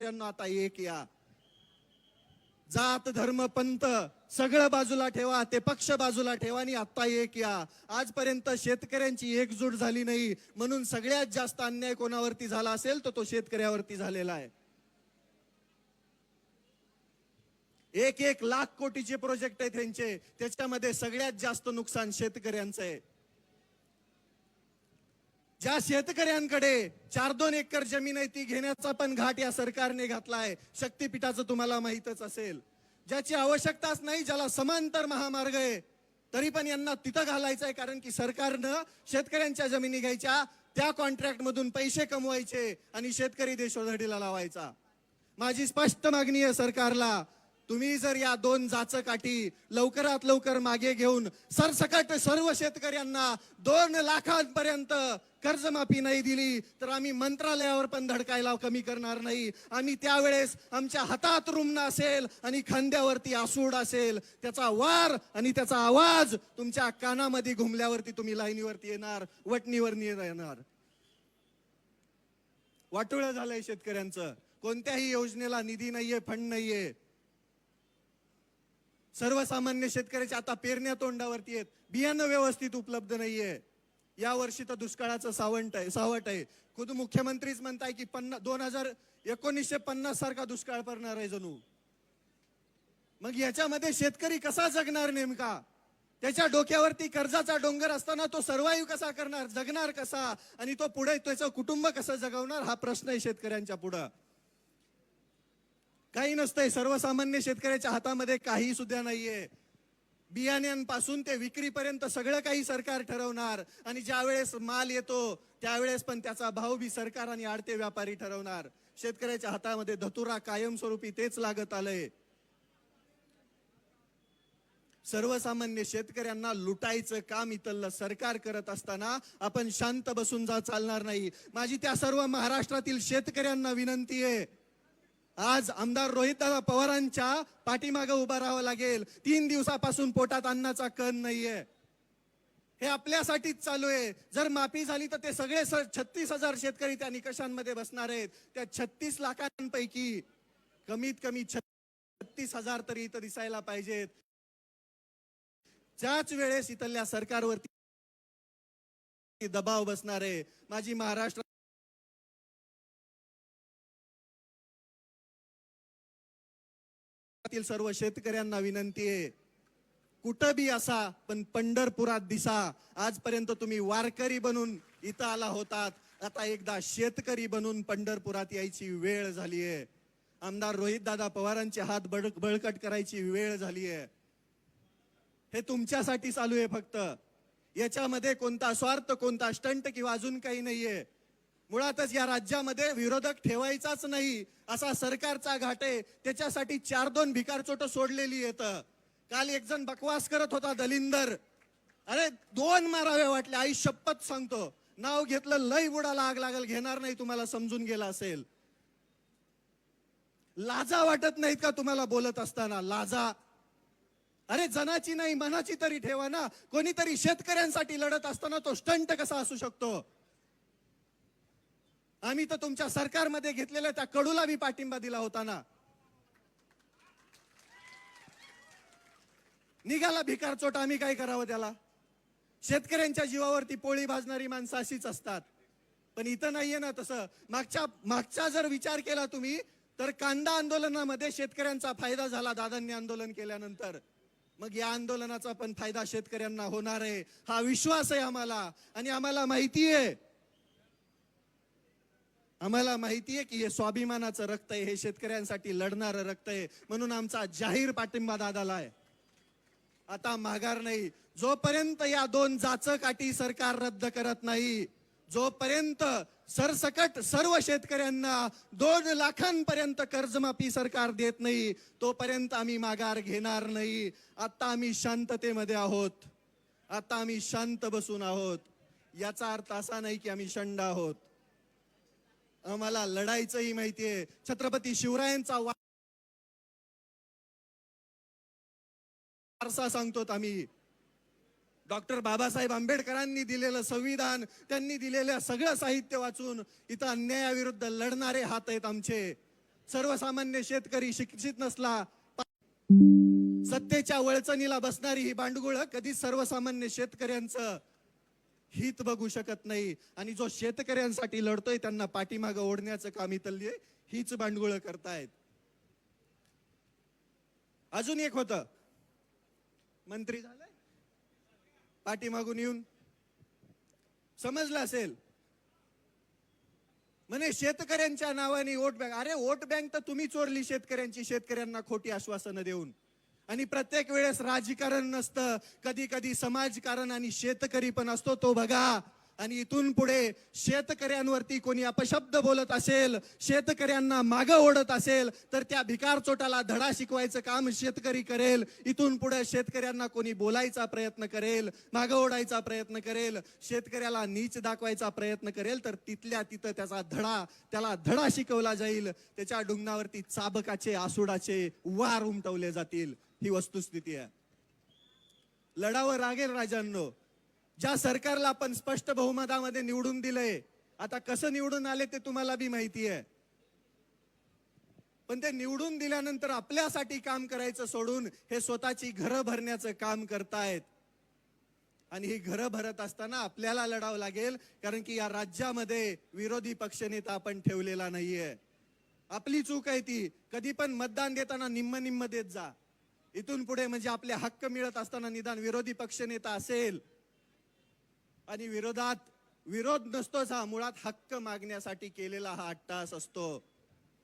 आता एक या, जात धर्म पंथ सगळं बाजूला ठेवा, ते पक्ष बाजूला ठेवा आणि आता एक या. आजपर्यंत शेतकऱ्यांची एकजूट झाली नाही, म्हणून सगळ्यात जास्त अन्याय कोणावरती झाला असेल तर तो शेतकऱ्यावरती झालेला आहे. 1-1 लाख कोटीचे प्रोजेक्ट आहेत त्यांचे, त्याच्यामध्ये सगळ्यात जास्त नुकसान शेतकऱ्यांचं आहे. ज्या शेतकऱ्यांकडे 4-2 एकर जमीन आहे ती घेण्याचा पण घाट या सरकारने घातलाय. शक्तीपीठाचं तुम्हाला माहितच असेल. ज्याची आवश्यकताच नाही, ज्याला समांतर महामार्ग आहे, तरी पण यांना तिथं घालायचं आहे, कारण की सरकारनं शेतकऱ्यांच्या जमिनी घ्यायच्या, त्या कॉन्ट्रॅक्ट मधून पैसे कमवायचे आणि शेतकरी देशोधडीला लावायचा. माझी स्पष्ट मागणी आहे सरकारला, तुम्ही जर या 2 जाचकाठी लवकरात लवकर मागे घेऊन सरसकट सर्व शेतकऱ्यांना 2 लाखांपर्यंत कर्जमाफी नाही दिली तर आम्ही मंत्रालयावर पण धडकायला कमी करणार नाही. आम्ही त्यावेळेस आमच्या हातात रुमणं असेल आणि खांद्यावरती आसूड असेल, त्याचा वार आणि त्याचा आवाज तुमच्या कानामध्ये घुमल्यावरती तुम्ही लाईनीवरती येणार, वटणीवर येणार. वाटोळं झालंय शेतकऱ्यांचं. कोणत्याही योजनेला निधी नाहीये, फंड नाहीये. सर्वसामान्य शेतकऱ्याचे आता पेरण्या तोंडावरती आहेत, बियाणं व्यवस्थित उपलब्ध नाहीये. या वर्षी तर दुष्काळाचं सावट आहे. खुद मुख्यमंत्रीच म्हणताय की 1950 सारखा दुष्काळ पडणार आहे जणू. मग याच्यामध्ये शेतकरी कसा जगणार नेमका? त्याच्या डोक्यावरती कर्जाचा डोंगर असताना तो सर्वाइव्ह कसा करणार, जगणार कसा, आणि तो पुढे त्याचं कुटुंब कसं जगवणार, हा प्रश्न आहे शेतकऱ्यांच्या पुढं. काही नसतंय, सर्वसामान्य शेतकऱ्याच्या हातामध्ये काही सुद्धा नाहीये. बियाण्यांपासून ते विक्रीपर्यंत सगळं काही सरकार ठरवणार, आणि ज्या वेळेस माल येतो त्यावेळेस पण त्याचा भाव बी सरकार आणि आडते व्यापारी ठरवणार. शेतकऱ्याच्या हातामध्ये धतुरा कायमस्वरूपी तेच लागत आलंय. सर्वसामान्य शेतकऱ्यांना लुटायचं काम इथलं सरकार करत असताना आपण शांत बसून चालणार नाही. माझी त्या सर्व महाराष्ट्रातील शेतकऱ्यांना विनंती आहे, आज आमदार रोहितदादा पवारांच्या पाठीमागे उभा राहावं लागेल. 3 दिवसापासून पोटात अन्नाचा कण नाहीये. हे आपल्यासाठीच चालू आहे. जर माफी झाली तर ते सगळे 36,000 शेतकरी त्या निकषांमध्ये बसणार आहेत. त्या 36 लाखांपैकी कमीत कमी 36,000 तरी इथं दिसायला पाहिजेत. त्याच वेळेस इथल्या सरकारवरती दबाव बसणार आहे. माझी महाराष्ट्र सर्व शेतकऱ्यांना विनंती आहे, कुठं बी असा पण पंढरपुरात दिसा. आजपर्यंत तुम्ही वारकरी बनून इथं आला होतात, आता एकदा शेतकरी बनून पंढरपुरात यायची वेळ झाली आहे. आमदार रोहितदादा पवारांचे हात बळकट करायची वेळ झाली आहे. हे तुमच्यासाठी चालू आहे फक्त. याच्यामध्ये कोणता स्वार्थ, कोणता स्टंट किंवा अजून काही नाहीये. मुळातच या राज्यामध्ये विरोधक ठेवायचाच नाही असा सरकारचा घाट आहे. त्याच्यासाठी 4-2 भिकारचोट सोडलेली येतं. काल एक जण बकवास करत होता, दलिंदर. अरे 2 मारावे वाटले, आई शपथ सांगतो. नाव घेतलं लय बुडाला आग लागल, घेणार नाही, तुम्हाला समजून गेला असेल. लाजा वाटत नाहीत का तुम्हाला बोलत असताना? लाजा. अरे जनाची नाही मनाची तरी ठेवा ना. कोणीतरी शेतकऱ्यांसाठी लढत असताना तो स्टंट कसा असू शकतो? आम्ही तर तुमच्या सरकारमध्ये घेतलेल्या त्या कडूला बी पाठिंबा दिला होता ना. निघाला भिकारचोट, आम्ही काय करावं त्याला? शेतकऱ्यांच्या जीवावरती पोळी भाजणारी माणसं अशीच असतात. पण इथं नाहीये ना तसं. मागचा जर विचार केला तुम्ही तर कांदा आंदोलनामध्ये शेतकऱ्यांचा फायदा झाला दादांनी आंदोलन केल्यानंतर. मग या आंदोलनाचा पण फायदा शेतकऱ्यांना होणार आहे, हा विश्वास आहे आम्हाला. आणि आम्हाला माहितीये की हे स्वाभिमानाचं रक्त आहे, हे शेतकऱ्यांसाठी लढणारं रक्त आहे. म्हणून आमचा जाहीर पाठिंबा दादाला आहे. आता माघार नाही. जोपर्यंत या 2 जाचकाठी सरकार रद्द करत नाही, जोपर्यंत सरसकट सर्व शेतकऱ्यांना 2 लाखांपर्यंत कर्जमाफी सरकार देत नाही, तोपर्यंत आम्ही माघार घेणार नाही. आता आम्ही शांततेमध्ये आहोत, आता आम्ही शांत बसून आहोत. याचा अर्थ असा नाही की आम्ही शंड आहोत. आम्हाला लढायचंही माहितीये. छत्रपती शिवरायांचा वारसा सांगतोत आम्ही. डॉक्टर बाबासाहेब आंबेडकरांनी दिलेलं संविधान, त्यांनी दिलेलं सगळं साहित्य वाचून इथं अन्यायाविरुद्ध लढणारे हात आहेत आमचे. सर्वसामान्य शेतकरी शिक्षित नसला, सत्तेच्या वळचणीला बसणारी ही बांडगुळ कधीच सर्वसामान्य शेतकऱ्यांचं हित बघू शकत नाही. आणि जो शेतकऱ्यांसाठी लढतोय त्यांना पाठीमागं ओढण्याचं काम इथली हीच बांडगुळ करतायत. अजून एक होतं, मंत्री झालाय पाठीमागून येऊन समजलं असेल, म्हणे शेतकऱ्यांच्या नावाने वोट बँक. अरे वोट बँक तर तुम्ही चोरली शेतकऱ्यांची, शेतकऱ्यांना खोटी आश्वासनं देऊन. आणि प्रत्येक वेळेस राजकारण नसतं, कधी कधी समाजकारण आणि शेतकरी पण असतो, तो बघा. आणि इथून पुढे शेतकऱ्यांवरती कोणी अपशब्द बोलत असेल, शेतकऱ्यांना मागं ओढत असेल, तर त्या भिकार चोटाला धडा शिकवायचं काम शेतकरी करेल. इथून पुढे शेतकऱ्यांना कोणी बोलायचा प्रयत्न करेल, मागं ओढायचा प्रयत्न करेल, शेतकऱ्याला नीच दाखवायचा प्रयत्न करेल, तर तिथल्या तिथं त्याला धडा शिकवला जाईल. त्याच्या डुंगणावरती चाबकाचे आसुडाचे वार उमटवले जातील. ही वस्तुस्थिती आहे. लढावं लागेल राजांनो. ज्या सरकारला आपण स्पष्ट बहुमतामध्ये निवडून दिलंय, आता कसं निवडून आले ते तुम्हाला बी माहिती आहे, पण ते निवडून दिल्यानंतर आपल्यासाठी काम करायचं सोडून हे स्वतःची घरं भरण्याचं काम करतायत. आणि ही घरं भरत असताना आपल्याला लढावं लागेल, कारण की या राज्यामध्ये विरोधी पक्षनेता आपण ठेवलेला नाहीये. आपली चूक आहे ती. कधी पण मतदान देताना निम्म निम्म देत जा. इथून पुढे म्हणजे आपले हक्क मिळत असताना निदान विरोधी पक्षनेता असेल. आणि विरोध नसतोच हा, मुळात हक्क मागण्यासाठी केलेला हा अट्टास असतो.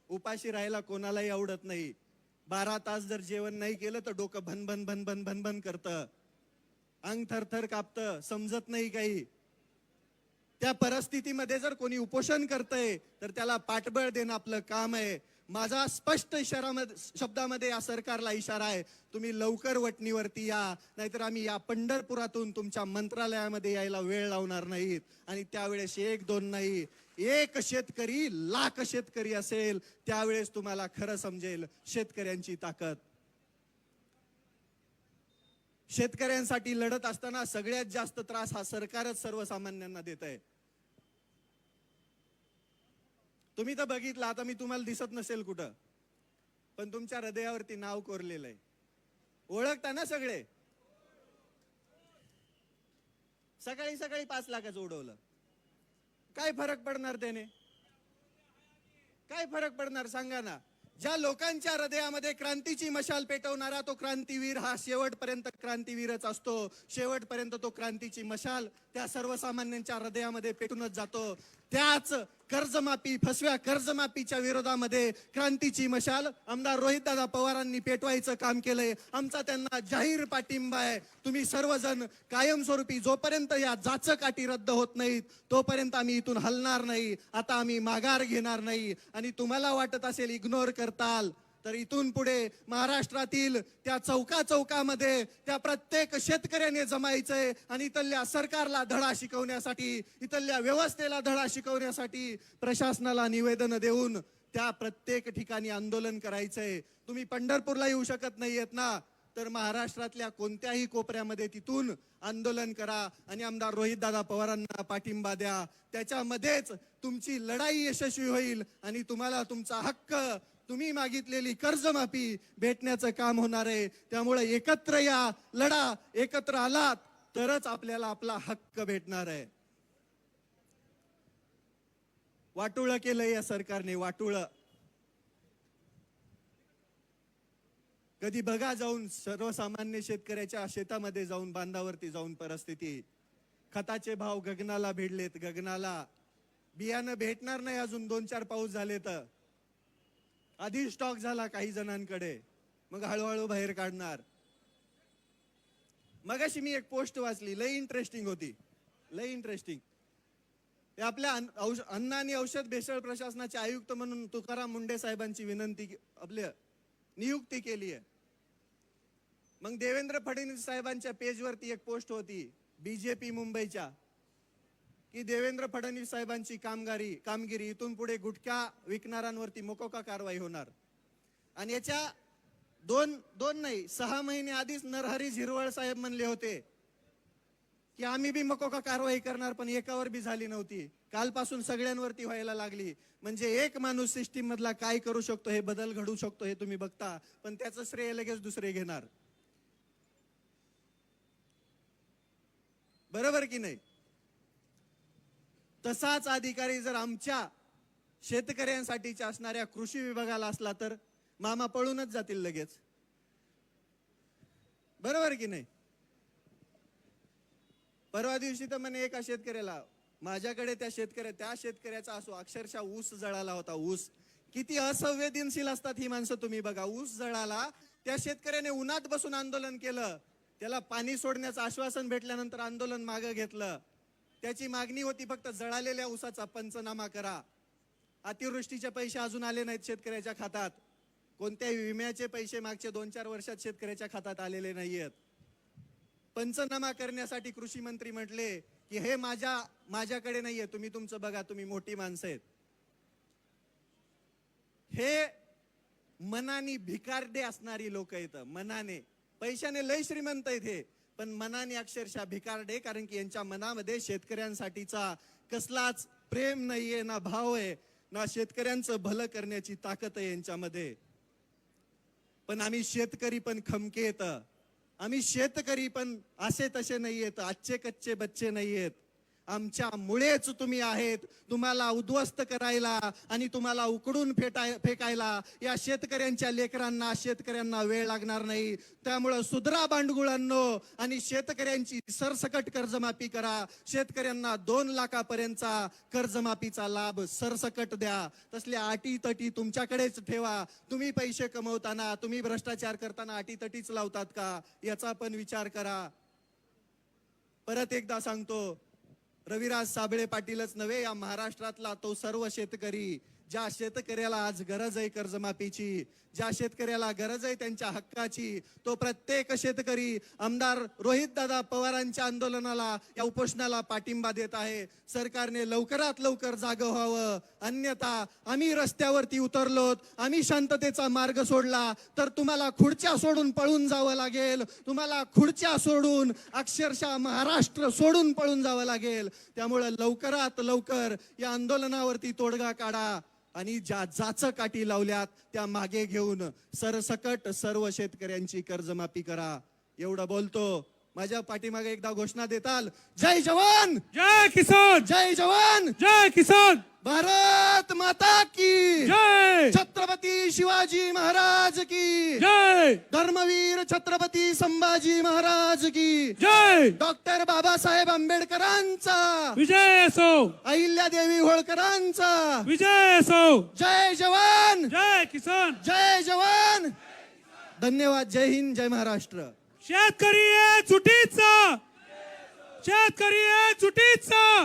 उपाशी राहायला कोणालाही आवडत नाही. 12 तास जर जेवण नाही केलं तर डोकं भन भन भन करतं, अंग थरथर कापतं, समजत नाही काही. त्या परिस्थितीमध्ये जर कोणी उपोषण करतंय तर त्याला पाठबळ देणं आपलं काम आहे. माझा स्पष्ट शब्दामध्ये या सरकारला इशारा आहे, तुम्ही लवकर वटणीवरती या, नाहीतर आम्ही या पंढरपुरातून तुमच्या मंत्रालयामध्ये यायला वेळ लावणार नाहीत. आणि त्यावेळेस 1-2 नाही, 1 शेतकरी लाख शेतकरी असेल, त्यावेळेस तुम्हाला खरं समजेल शेतकऱ्यांची ताकद. शेतकऱ्यांसाठी लढत असताना सगळ्यात जास्त त्रास हा सरकारच सर्वसामान्यांना देत आहे. तुम्ही तर बघितलं, आता मी तुम्हाला दिसत नसेल कुठं, पण तुमच्या हृदयावरती नाव कोरलेलं आहे. ओळखता ना सगळे? सकाळी सकाळी 5 लाखाचं उडवलं, काय फरक पडणार त्याने? काय फरक पडणार सांगा ना? ज्या लोकांच्या हृदयामध्ये क्रांतीची मशाल पेटवणारा तो क्रांतीवीर हा शेवटपर्यंत क्रांतीवीरच असतो. शेवटपर्यंत तो क्रांतीची मशाल त्या सर्वसामान्यांच्या हृदयामध्ये पेटूनच जातो. त्याच कर्जमाफी, फसव्या कर्जमाफीच्या विरोधामध्ये क्रांतीची मशाल आमदार रोहितदादा पवारांनी पेटवायचं काम केलंय. आमचा त्यांना जाहीर पाठिंबा आहे. तुम्ही सर्वजण कायमस्वरूपी, जोपर्यंत या जाचक रद्द होत नाहीत तोपर्यंत आम्ही इथून हलणार नाही. आता आम्ही माघार घेणार नाही. आणि तुम्हाला वाटत असेल इग्नोर करताल, तर इथून पुढे महाराष्ट्रातील त्या चौकामध्ये त्या प्रत्येक शेतकऱ्याने जमायचंय आणि इथल्या सरकारला धडा शिकवण्यासाठी, इथल्या व्यवस्थेला धडा शिकवण्यासाठी प्रशासनाला निवेदन देऊन त्या प्रत्येक ठिकाणी आंदोलन करायचंय. तुम्ही पंढरपूरला येऊ शकत नाहीयेत ना, तर महाराष्ट्रातल्या कोणत्याही कोपऱ्यामध्ये तिथून आंदोलन करा आणि आमदार रोहितदादा पवारांना पाठिंबा द्या. त्याच्यामध्येच तुमची लढाई यशस्वी होईल आणि तुम्हाला तुमचा हक्क, तुम्ही मागितलेली कर्जमाफी भेटण्याचं काम होणार आहे. त्यामुळे एकत्र या, लढा. एकत्र आलात तरच आपल्याला आपला हक्क भेटणार आहे. वाटोळं केलंय या सरकारने, वाटोळं. कधी बघा जाऊन सर्वसामान्य शेतकऱ्याच्या शेतामध्ये जाऊन, बांधावरती जाऊन परिस्थिती. खताचे भाव गगनाला भिडलेत, गगनाला. बियाणं भेटणार नाही अजून 2-4 पाऊस झाले तर. आधी स्टॉक झाला काही जणांकडे, मग हळूहळू बाहेर काढणार. मगाशी मी एक पोस्ट वाचली, लय इंटरेस्टिंग होती, लय इंटरेस्टिंग. आपल्या अन्न आणि औषध भेसळ प्रशासनाचे आयुक्त म्हणून तुकाराम मुंडे साहेबांची आपल्या नियुक्ती केली आहे. मग देवेंद्र फडणवीस साहेबांच्या पेजवरती एक पोस्ट होती बीजेपी मुंबईच्या, की देवेंद्र फडणवीस साहेबांची कामगिरी इथून पुढे गुटखा विकणाऱ्यांवरती मोकोका कारवाई होणार. आणि याच्या 6 महिने आधीच नरहरी झिरवळ साहेब म्हणले होते की आम्ही बी मकोका कारवाई करणार, पण एकावर बी झाली नव्हती. कालपासून सगळ्यांवरती व्हायला लागली. म्हणजे एक माणूस सिस्टीम मधला काय करू शकतो, हे बदल घडू शकतो हे तुम्ही बघता, पण त्याचं श्रेय लगेच दुसरे घेणार. बरोबर की नाही? तसाच अधिकारी जर आमच्या शेतकऱ्यांसाठीच्या असणाऱ्या कृषी विभागाला असला तर मामा पळूनच जातील लगेच. बरोबर की नाही? परवा दिवशी तर म्हणे एका शेतकऱ्याला, माझ्याकडे त्या शेतकऱ्याचा असो, अक्षरशः ऊस जळाला होता. ऊस किती असंवेदनशील असतात ही माणसं, तुम्ही बघा. ऊस जळाला, त्या शेतकऱ्याने उन्हात बसून आंदोलन केलं. त्याला पाणी सोडण्याचं आश्वासन भेटल्यानंतर आंदोलन मागे घेतलं. त्याची मागणी होती फक्त जळालेल्या ऊसाचा पंचनामा करा. अतिवृष्टीचे पैसे अजून आले नाहीत शेतकऱ्याच्या खात्यात. कोणत्याही विम्याचे पैसे मागचे 2-4 वर्षात शेतकऱ्याच्या खात्यात आलेले नाहीयेत. पंचनामा करण्यासाठी कृषी मंत्री म्हटले की हे माझ्याकडे नाहीये, तुम्ही तुमचं बघा, तुम्ही मोठी माणसं आहेत. हे मनाने भिकारडे असणारी लोक आहेत. मनाने, पैशाने लय श्रीमंत आहेत हे, पण मनाने अक्षरशः भिकारडे. कारण की यांच्या मनामध्ये शेतकऱ्यांसाठीचा कसलाच प्रेम नाहीये, ना भाव आहे, ना शेतकऱ्यांचं भलं करण्याची ताकद आहे यांच्यामध्ये. पण आम्ही शेतकरी पण खमके येत, आम्ही शेतकरी पण असे तसे नाहीयेत, आजचे कच्चे बच्चे नाहीयेत. आमच्यामुळेच तुम्ही आहेत. तुम्हाला उद्ध्वस्त करायला आणि तुम्हाला उकडून फेकायला या शेतकऱ्यांच्या लेकरांना, शेतकऱ्यांना वेळ लागणार नाही. त्यामुळं सुधरा बांडगुळांनो आणि शेतकऱ्यांची सरसकट कर्जमाफी करा. शेतकऱ्यांना 2 लाखापर्यंतचा कर्जमाफीचा लाभ सरसकट द्या. तसल्या अटीतटी तुमच्याकडेच ठेवा. तुम्ही पैसे कमवताना, तुम्ही भ्रष्टाचार करताना अटीतटीच लावतात का, याचा पण विचार करा. परत एकदा सांगतो, रविराज साबळे पाटीलच नव्हे, या महाराष्ट्रातला तो सर्व शेतकरी, ज्या शेतकऱ्याला आज गरज आहे कर्जमाफीची, ज्या शेतकऱ्याला गरज आहे त्यांच्या हक्काची, तो प्रत्येक शेतकरी आमदार रोहितदादा पवारांच्या आंदोलनाला, या उपोषणाला पाठिंबा देत आहे. सरकारने लवकरात लवकर जागं व्हावं, अन्यथा आम्ही रस्त्यावरती उतरलोत, आम्ही शांततेचा मार्ग सोडला तर तुम्हाला खुर्च्या सोडून पळून जावं लागेल. तुम्हाला खुर्च्या सोडून, अक्षरशः महाराष्ट्र सोडून पळून जावं लागेल. त्यामुळे लवकरात लवकर या आंदोलनावरती तोडगा काढा आणि ज्या जाचं काठी लावल्यात त्या मागे घेऊन सरसकट सर्व शेतकऱ्यांची कर्जमाफी करा. एवढं बोलतो. माझ्या पाठीमागे एकदा घोषणा देताल, जय जवान जय किसान, जय जवान जय किसान, भारत माता की जय, छत्रपती शिवाजी महाराज की जय, धर्मवीर छत्रपती संभाजी महाराज की जय, डॉक्टर बाबासाहेब आंबेडकरांचा विजय असो, अहिल्यादेवी होळकरांचा विजय असो. जय जवान जय किसान, जय जवान. धन्यवाद. जय हिंद, जय महाराष्ट्र. शेतकरी आहे चुटीचा, शेतकरी आहे चुटीचा.